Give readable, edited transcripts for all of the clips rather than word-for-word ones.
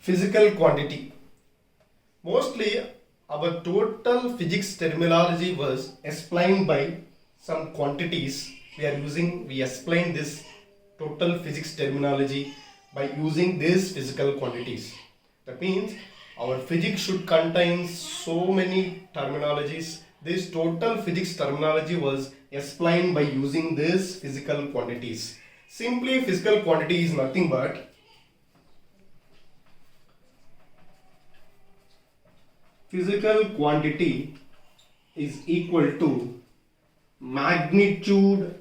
Physical quantity. Mostly our total physics terminology was explained by some quantities. We explain this total physics terminology by using these physical quantities. That means our physics should contain so many terminologies. This total physics terminology was explained by using these physical quantities. Simply physical quantity is nothing but physical quantity is equal to magnitude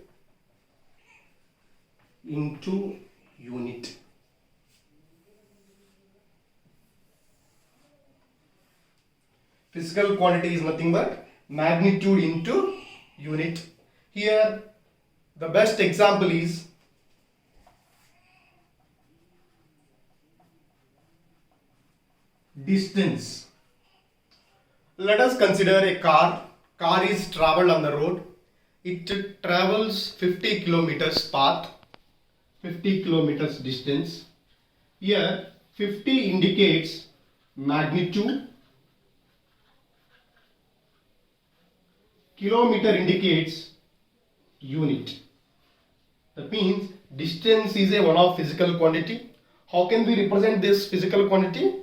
into unit. Physical quantity is nothing but magnitude into unit. Here the best example is distance. Let us consider a car. Car is traveled on the road. It travels 50 kilometers path, 50 kilometers distance. Here 50 indicates magnitude, kilometer indicates unit. That means distance is a one of physical quantity. How can we represent this physical quantity?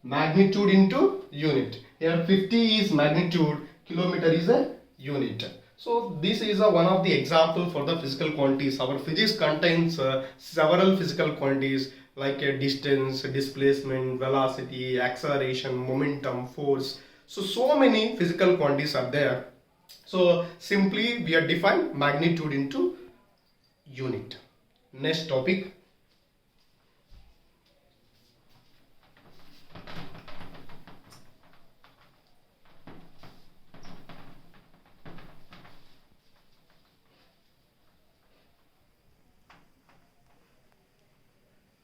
Magnitude into unit. Here 50 is magnitude, kilometer is a unit. So this is one of the example for the physical quantities. Our physics contains several physical quantities like distance, displacement, velocity, acceleration, momentum, force. So many physical quantities are there. So simply we are defined magnitude into unit. Next topic.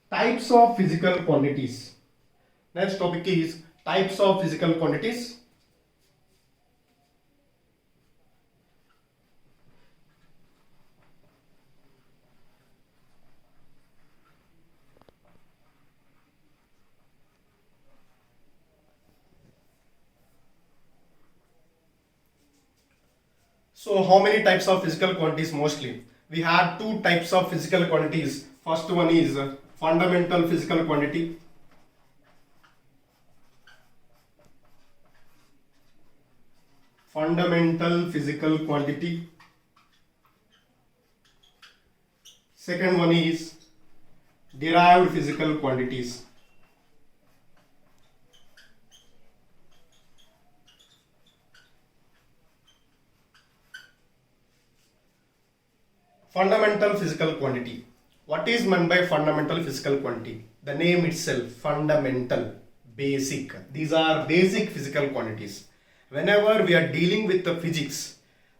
Types of physical quantities. Next topic is types of physical quantities. So how many types of physical quantities? Mostly we have two types of physical quantities. First one is fundamental physical quantity. Fundamental physical quantity. Second one is derived physical quantities. Fundamental physical quantity. What is meant by fundamental physical quantity? The name itself, fundamental, basic. These are basic physical quantities. Whenever we are dealing with the physics,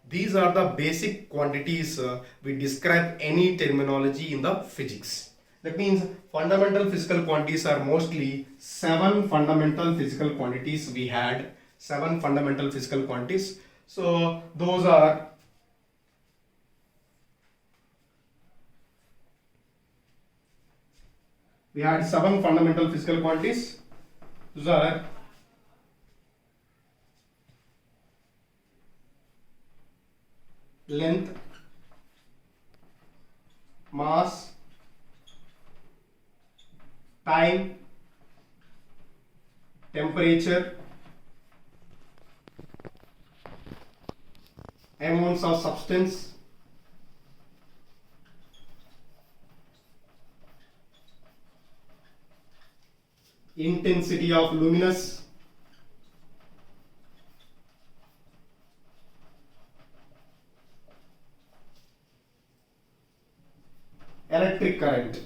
these are the basic quantities we describe any terminology in the physics. That means fundamental physical quantities are mostly 7 fundamental physical quantities we had. 7 fundamental physical quantities. So those are we had 7 fundamental physical quantities. Those are length, mass, time, temperature, amounts of substance, intensity of luminous, electric current.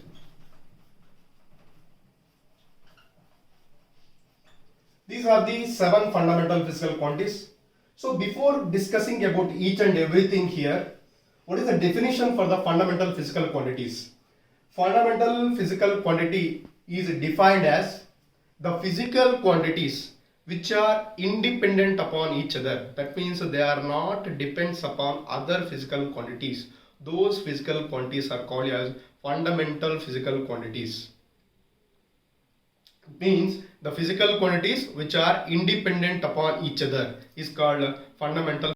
These are the 7 fundamental physical quantities. So before discussing about each and everything here, what is the definition for the fundamental physical quantities? Fundamental physical quantity is defined as the physical quantities which are independent upon each other. That means they are not depends upon other physical quantities. Those physical quantities are called as fundamental physical quantities. Means the physical quantities which are independent upon each other is called fundamental